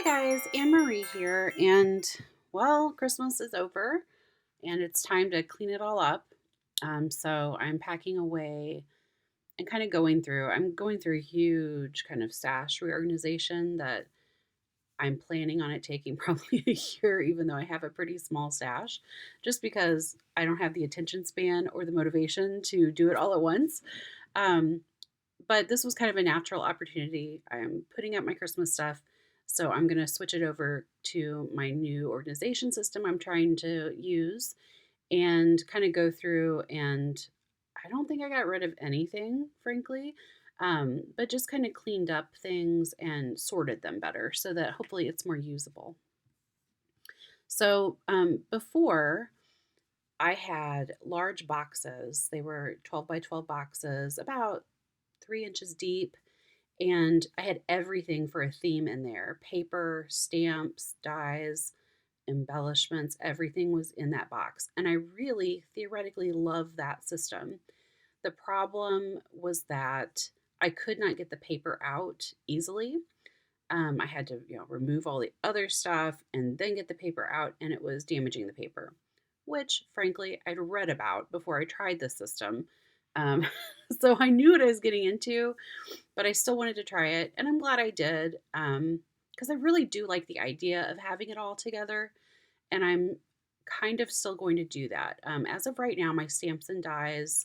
Hi guys, Anne Marie here, and well, Christmas is over and it's time to clean it all up. So I'm packing away and kind of I'm going through a huge kind of stash reorganization that I'm planning on it taking probably a year, even though I have a pretty small stash, just because I don't have the attention span or the motivation to do it all at once. Um, but this was kind of a natural opportunity. I'm putting up my Christmas stuff, so I'm going to switch it over to my new organization system I'm trying to use and kind of go through. And I don't think I got rid of anything, frankly, but just kind of cleaned up things and sorted them better so that hopefully it's more usable. So before, I had large boxes. They were 12 by 12 boxes, about 3 inches deep, and I had everything for a theme in there: paper, stamps, dies, embellishments, everything was in that box. And I really theoretically love that system. The problem was that I could not get the paper out easily. I had to, remove all the other stuff and then get the paper out, and it was damaging the paper, which frankly I'd read about before I tried the system. Um, so I knew what I was getting into, but I still wanted to try it, and I'm glad I did because I really do like the idea of having it all together, and I'm kind of still going to do that. As of right now, my stamps and dies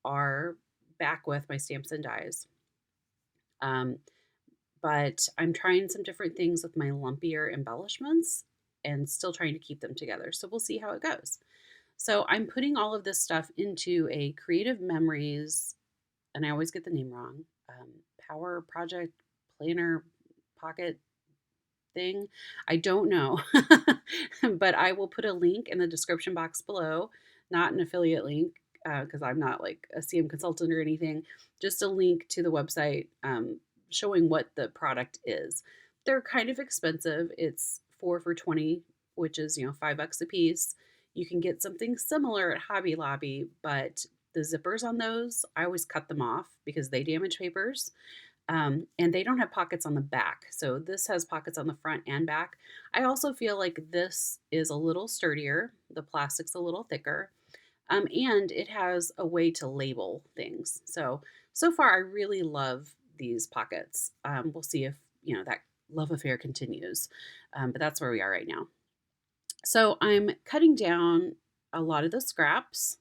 are back with my stamps and dies. Um, but I'm trying some different things with my lumpier embellishments and still trying to keep them together. So we'll see how it goes. So I'm putting all of this stuff into a Creative Memories, and I always get the name wrong. Power Project Planner Pocket thing. I don't know, but I will put a link in the description box below, not an affiliate link because I'm not like a CM consultant or anything, just a link to the website showing what the product is. They're kind of expensive. It's 4 for $20, which is, $5 a piece. You can get something similar at Hobby Lobby, but the zippers on those, I always cut them off because they damage papers. And they don't have pockets on the back. So this has pockets on the front and back. I also feel like this is a little sturdier. The plastic's a little thicker. And it has a way to label things. So far, I really love these pockets. We'll see if, that love affair continues. But that's where we are right now. So I'm cutting down a lot of the scraps,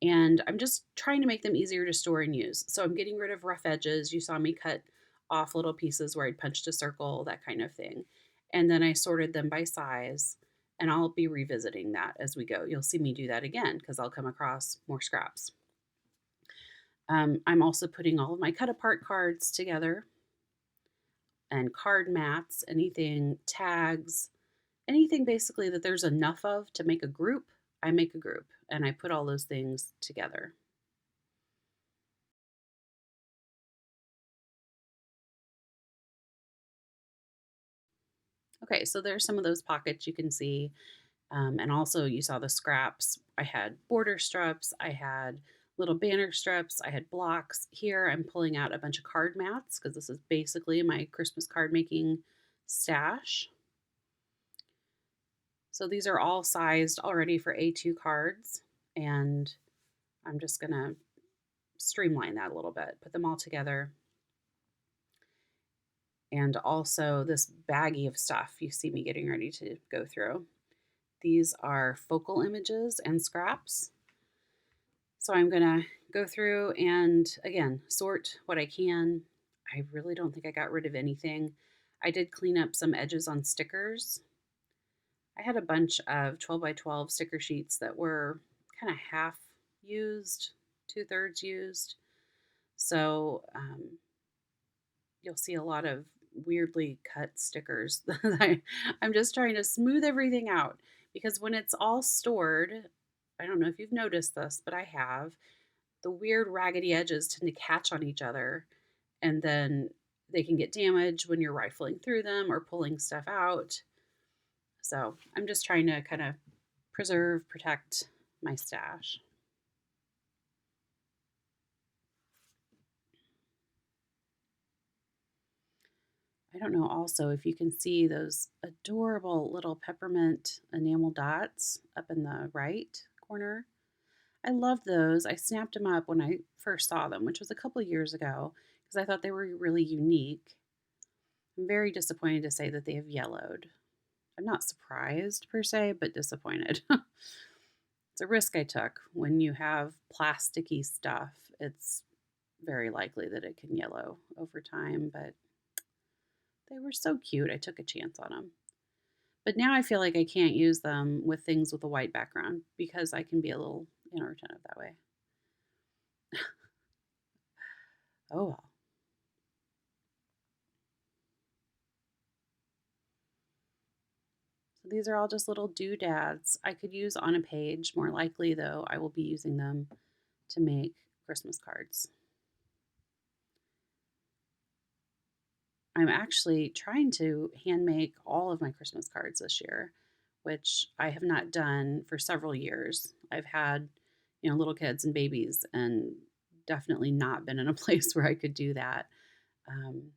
and I'm just trying to make them easier to store and use. So I'm getting rid of rough edges. You saw me cut off little pieces where I'd punched a circle, that kind of thing. And then I sorted them by size, and I'll be revisiting that as we go. You'll see me do that again because I'll come across more scraps. I'm also putting all of my cut apart cards together and card mats, anything, tags, anything basically that there's enough of to make a group. I make a group and I put all those things together. Okay, so there's some of those pockets you can see. And also you saw the scraps. I had border strips, I had little banner strips, I had blocks. Here I'm pulling out a bunch of card mats because this is basically my Christmas card making stash. So these are all sized already for A2 cards, and I'm just gonna streamline that a little bit, put them all together. And also this baggie of stuff you see me getting ready to go through. These are focal images and scraps. So I'm gonna go through and again, sort what I can. I really don't think I got rid of anything. I did clean up some edges on stickers. I had a bunch of 12 by 12 sticker sheets that were kind of half used, 2/3 used. So you'll see a lot of weirdly cut stickers. I'm just trying to smooth everything out because when it's all stored, I don't know if you've noticed this, but I have, the weird raggedy edges tend to catch on each other, and then they can get damaged when you're rifling through them or pulling stuff out. So I'm just trying to kind of preserve, protect my stash. I don't know also if you can see those adorable little peppermint enamel dots up in the right corner. I love those. I snapped them up when I first saw them, which was a couple years ago, because I thought they were really unique. I'm very disappointed to say that they have yellowed. I'm not surprised per se, but disappointed. It's a risk I took. When you have plasticky stuff, it's very likely that it can yellow over time, but they were so cute. I took a chance on them. But now I feel like I can't use them with things with a white background because I can be a little inattentive that way. Oh well. So these are all just little doodads I could use on a page. More likely, though, I will be using them to make Christmas cards. I'm actually trying to hand make all of my Christmas cards this year, which I have not done for several years. I've had, little kids and babies, and definitely not been in a place where I could do that. Um,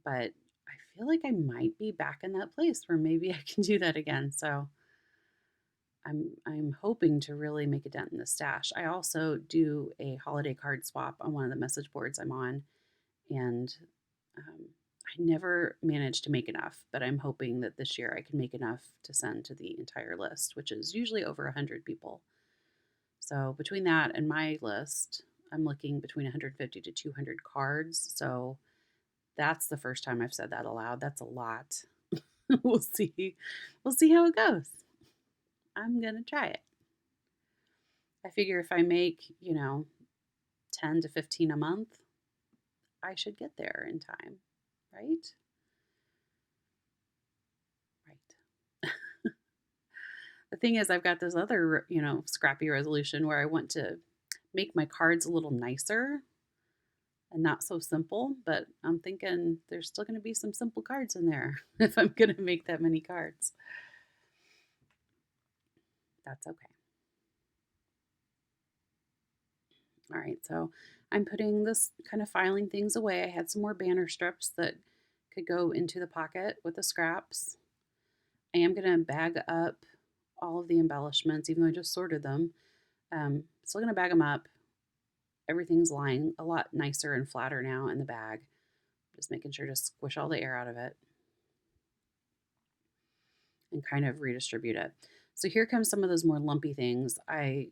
but I feel like I might be back in that place where maybe I can do that again. So I'm hoping to really make a dent in the stash. I also do a holiday card swap on one of the message boards I'm on, and um, I never managed to make enough. But I'm hoping that this year I can make enough to send to the entire list, which is usually over 100 people. So between that and my list, I'm looking between 150 to 200 cards. So that's the first time I've said that aloud. That's a lot. We'll see. We'll see how it goes. I'm gonna try it. I figure if I make, 10 to 15 a month, I should get there in time, right? Right. The thing is, I've got this other, scrappy resolution where I want to make my cards a little nicer and not so simple, but I'm thinking there's still going to be some simple cards in there if I'm going to make that many cards. That's okay. All right, so I'm putting this kind of filing things away. I had some more banner strips that could go into the pocket with the scraps. I am going to bag up all of the embellishments, even though I just sorted them. Still going to bag them up. Everything's lying a lot nicer and flatter now in the bag. Just making sure to squish all the air out of it and kind of redistribute it. So here comes some of those more lumpy things. I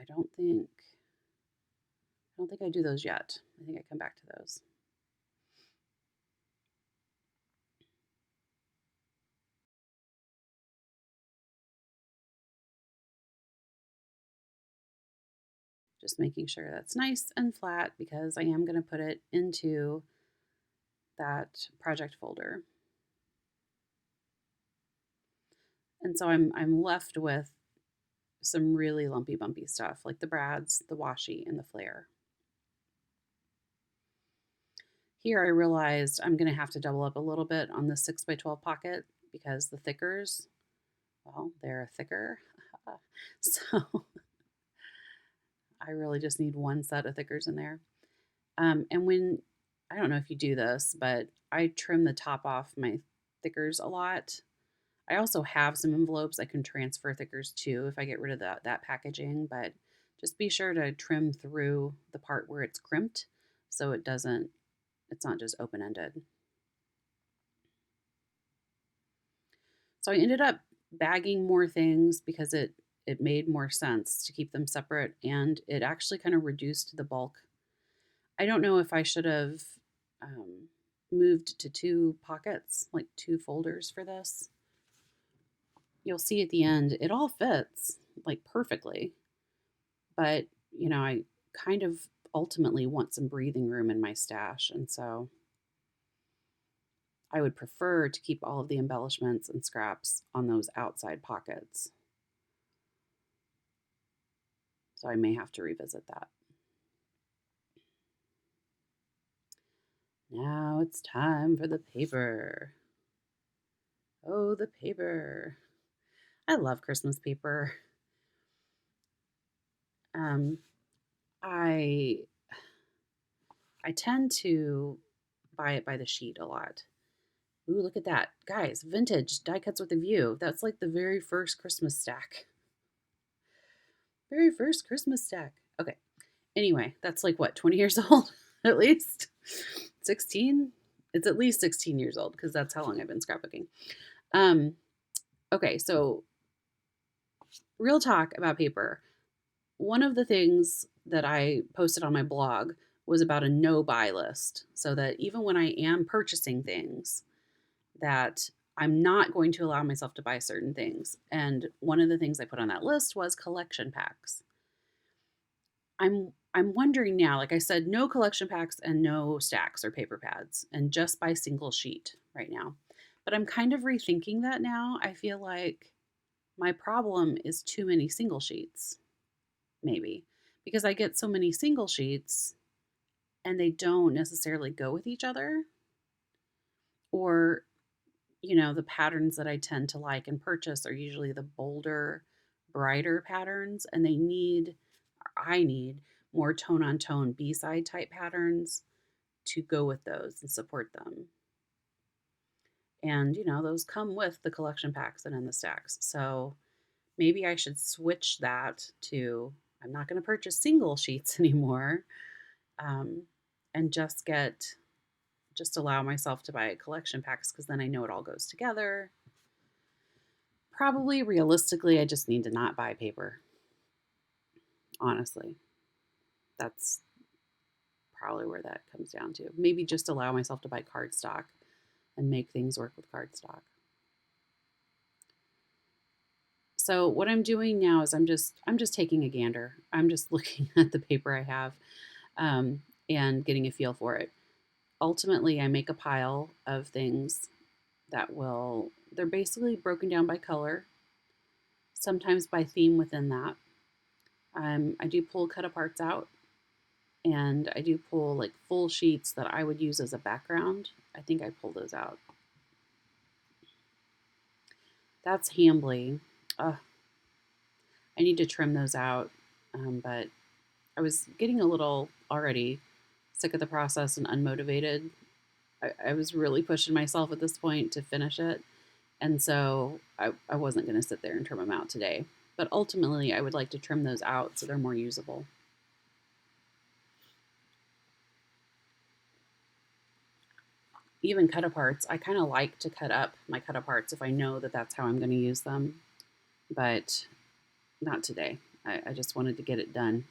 don't think I do those yet. I think I come back to those. Just making sure that's nice and flat because I am going to put it into that project folder. And so I'm left with some really lumpy bumpy stuff like the brads, the washi, and the flare. Here I realized I'm going to have to double up a little bit on the 6x12 pocket because the thickers, well, they're thicker. So I really just need one set of thickers in there. And when, I don't know if you do this, but I trim the top off my thickers a lot. I also have some envelopes I can transfer thickers to if I get rid of that packaging, but just be sure to trim through the part where it's crimped so it's not just open-ended. So I ended up bagging more things because it made more sense to keep them separate, and it actually kind of reduced the bulk. I don't know if I should have um, moved to two pockets, like two folders for this. You'll see at the end, it all fits like perfectly, but I kind of ultimately want some breathing room in my stash, and so I would prefer to keep all of the embellishments and scraps on those outside pockets. So I may have to revisit that. Now it's time for the paper. Oh, the paper. I love Christmas paper. Um, I I tend to buy it by the sheet a lot. Ooh, look at that. Guys, vintage die cuts with a view. That's like the very first Christmas stack. Very first Christmas stack. Okay. Anyway, that's like what, 20 years old at least? 16? It's at least 16 years old because that's how long I've been scrapbooking. Um, okay, so real talk about paper. One of the things that I posted on my blog was about a no buy list so that even when I am purchasing things, that I'm not going to allow myself to buy certain things. And one of the things I put on that list was collection packs. I'm wondering now, like I said, no collection packs and no stacks or paper pads, and just buy single sheet right now. But I'm kind of rethinking that now. I feel like my problem is too many single sheets, maybe, because I get so many single sheets and they don't necessarily go with each other, or the patterns that I tend to like and purchase are usually the bolder, brighter patterns, and I need more tone on tone B-side type patterns to go with those and support them. And, those come with the collection packs and in the stacks. So maybe I should switch that to I'm not going to purchase single sheets anymore, um, and just allow myself to buy collection packs because then I know it all goes together. Probably realistically, I just need to not buy paper. Honestly, that's probably where that comes down to. Maybe just allow myself to buy cardstock and make things work with cardstock. So what I'm doing now is I'm just taking a gander. I'm just looking at the paper I have, and getting a feel for it. Ultimately, I make a pile of things they're basically broken down by color, sometimes by theme within that. I do pull cut aparts out, and I do pull like full sheets that I would use as a background. I think I pull those out. That's Hambly. I need to trim those out, but I was getting a little already sick of the process and unmotivated. I was really pushing myself at this point to finish it. And so I wasn't going to sit there and trim them out today. But ultimately, I would like to trim those out so they're more usable. Even cut aparts, I kind of like to cut up my cut aparts if I know that that's how I'm going to use them. But not today. I just wanted to get it done.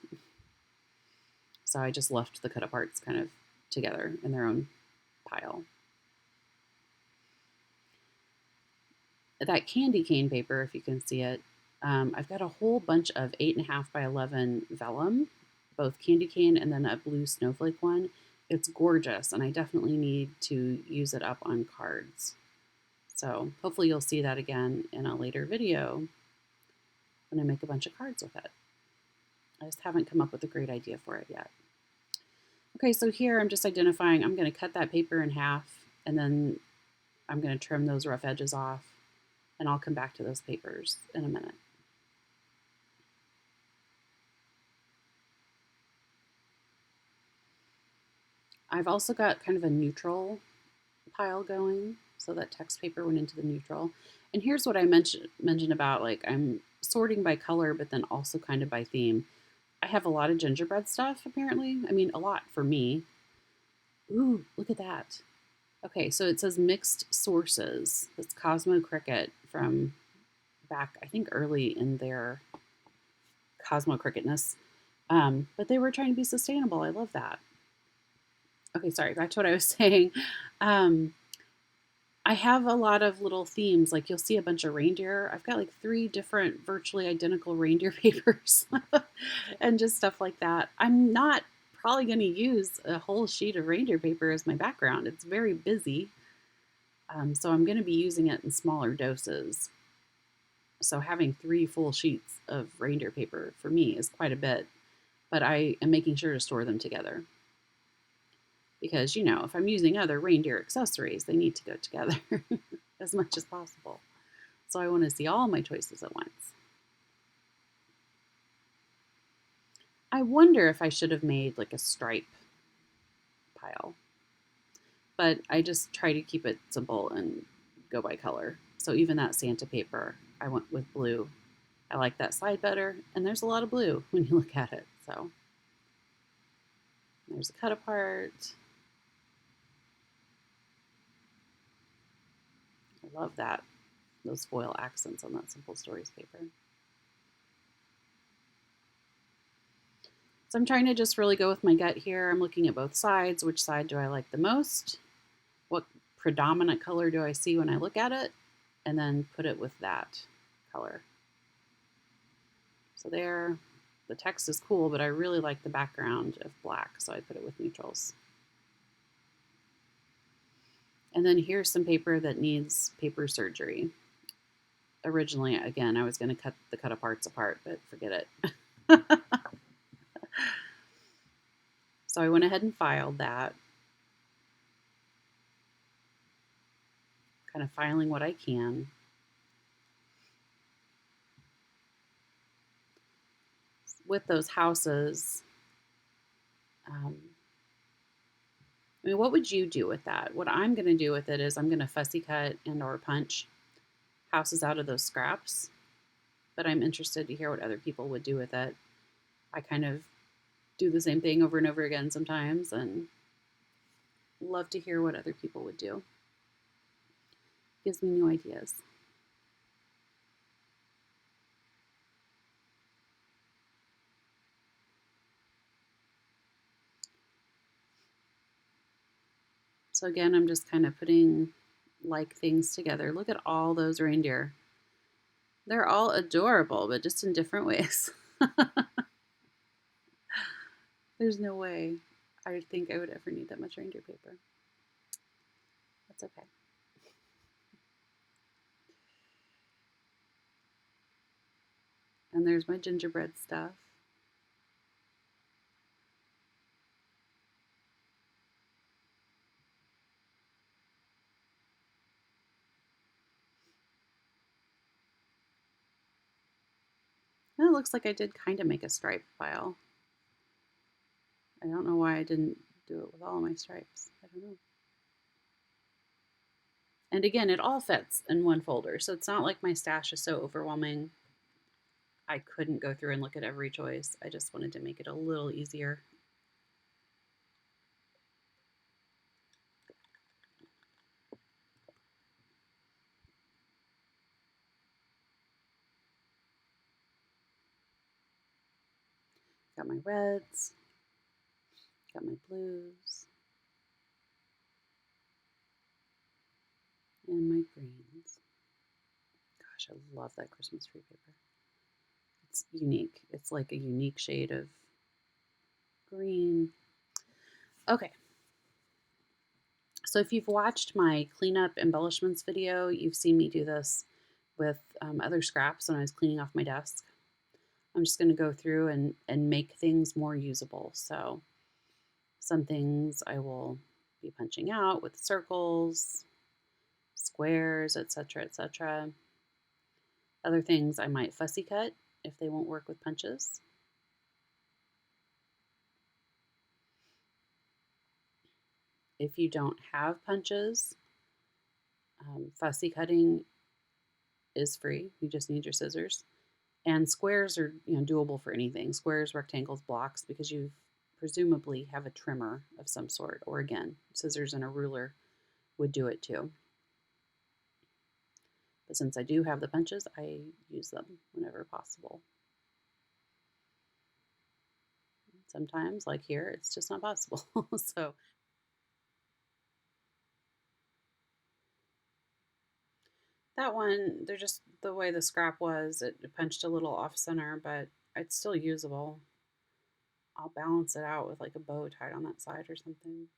So I just left the cut aparts kind of together in their own pile. That candy cane paper, if you can see it, I've got a whole bunch of 8.5 by 11 vellum, both candy cane and then a blue snowflake one. It's gorgeous, and I definitely need to use it up on cards. So hopefully you'll see that again in a later video when I make a bunch of cards with it. I just haven't come up with a great idea for it yet. Okay, so here I'm just identifying, I'm going to cut that paper in half, and then I'm going to trim those rough edges off, and I'll come back to those papers in a minute. I've also got kind of a neutral pile going, so that text paper went into the neutral. And here's what I mentioned about, like, I'm sorting by color, but then also kind of by theme. I have a lot of gingerbread stuff, apparently. I mean, a lot for me. Ooh, look at that. Okay, so it says mixed sources. That's Cosmo Cricket from back, I think, early in their Cosmo Cricketness. But they were trying to be sustainable. I love that. Okay, sorry, back to what I was saying. Um, I have a lot of little themes. Like you'll see a bunch of reindeer. I've got like 3 different virtually identical reindeer papers and just stuff like that. I'm not probably going to use a whole sheet of reindeer paper as my background. It's very busy. So I'm going to be using it in smaller doses. So having 3 full sheets of reindeer paper for me is quite a bit, but I am making sure to store them together. Because, if I'm using other reindeer accessories, they need to go together as much as possible. So I want to see all my choices at once. I wonder if I should have made like a stripe pile. But I just try to keep it simple and go by color. So even that Santa paper, I went with blue. I like that side better, and there's a lot of blue when you look at it. So there's a cut apart. I love that, those foil accents on that Simple Stories paper. So I'm trying to just really go with my gut here. I'm looking at both sides. Which side do I like the most? What predominant color do I see when I look at it? And then put it with that color. So there, the text is cool, but I really like the background of black, so I put it with neutrals. And then here's some paper that needs paper surgery. Originally, again, I was going to cut the cut aparts apart, but forget it. So I went ahead and filed that, kind of filing what I can. With those houses, I mean, what would you do with that? What I'm going to do with it is I'm going to fussy cut and or punch houses out of those scraps, but I'm interested to hear what other people would do with it. I kind of do the same thing over and over again sometimes and love to hear what other people would do. Gives me new ideas. So again, I'm just kind of putting like things together. Look at all those reindeer. They're all adorable, but just in different ways. There's no way I think I would ever need that much reindeer paper. That's okay. And there's my gingerbread stuff. And it looks like I did kind of make a stripe file. I don't know why I didn't do it with all my stripes. I don't know. And again, it all fits in one folder, so it's not like my stash is so overwhelming I couldn't go through and look at every choice. I just wanted to make it a little easier. Got my reds, got my blues, and my greens. Gosh, I love that Christmas tree paper. It's unique. It's like a unique shade of green. Okay. So if you've watched my cleanup embellishments video, you've seen me do this with other scraps when I was cleaning off my desk. I'm just going to go through and make things more usable. So some things I will be punching out with circles, squares, etc., etc. Other things I might fussy cut if they won't work with punches. If you don't have punches, fussy cutting is free. You just need your scissors. And squares are doable for anything. Squares, rectangles, blocks, because you presumably have a trimmer of some sort. Or again, scissors and a ruler would do it too. But since I do have the punches, I use them whenever possible. Sometimes, like here, it's just not possible. So that one, they're just the way the scrap was, it punched a little off center, but it's still usable. I'll balance it out with like a bow tied on that side or something,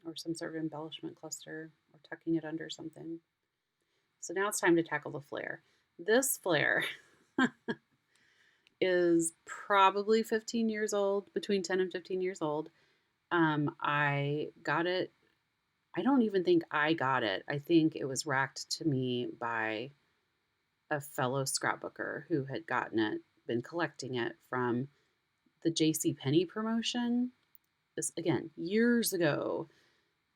or some sort of embellishment cluster, or tucking it under something. So now it's time to tackle the flare. This flare is probably 15 years old, between 10 and 15 years old. I got it. I don't even think I got it. I think it was racked to me by a fellow scrapbooker who had gotten it, been collecting it from the J.C. Penney promotion. This, again, years ago.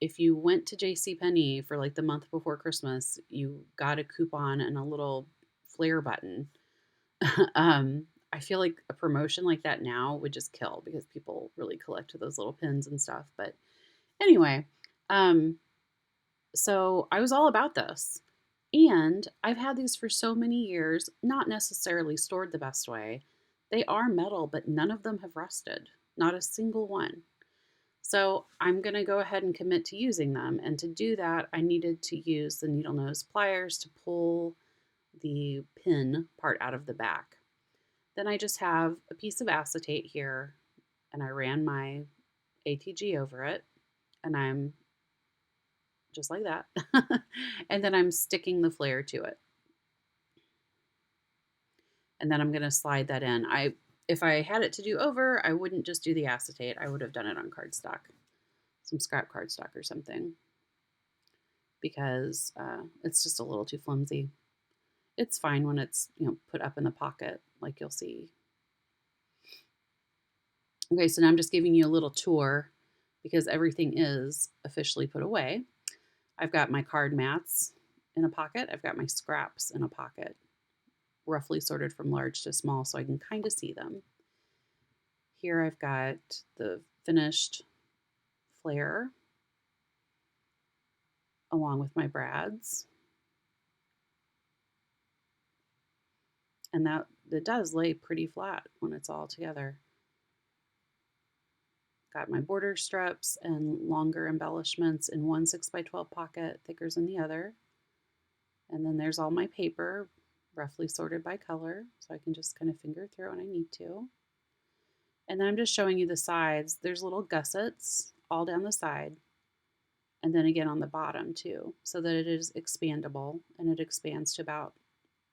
if you went to JCPenney for like the month before Christmas, you got a coupon and a little flare button. I feel like a promotion like that now would just kill because people really collect those little pins and stuff. But anyway, um, so I was all about this. And I've had these for so many years, not necessarily stored the best way. They are metal, but none of them have rusted, not a single one. So I'm going to go ahead and commit to using them. And to do that, I needed to use the needle nose pliers to pull the pin part out of the back. Then I just have a piece of acetate here, and I ran my ATG over it, and I'm just like that. And then I'm sticking the flare to it. And then I'm going to slide that in. If I had it to do over, I wouldn't just do the acetate. I would have done it on cardstock, some scrap cardstock or something, because it's just a little too flimsy. It's fine when it's, put up in the pocket, like you'll see. Okay, so now I'm just giving you a little tour because everything is officially put away. I've got my card mats in a pocket. I've got my scraps in a pocket, roughly sorted from large to small so I can kind of see them. Here I've got the finished flare along with my brads. And that it does lay pretty flat when it's all together. Got my border strips and longer embellishments in one 6x12 pocket, thicker in the other. And then there's all my paper, roughly sorted by color, so I can just kind of finger through when I need to. And then I'm just showing you the sides. There's little gussets all down the side, and then again on the bottom too, so that it is expandable, and it expands to about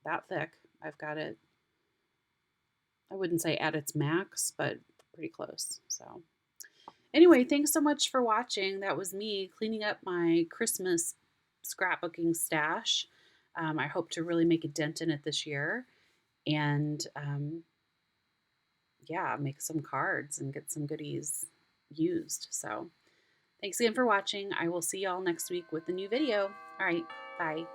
that thick. I've got it, I wouldn't say at its max, but pretty close. So anyway, thanks so much for watching. That was me cleaning up my Christmas scrapbooking stash. I hope to really make a dent in it this year and yeah, make some cards and get some goodies used. So thanks again for watching. I will see y'all next week with a new video. All right, bye.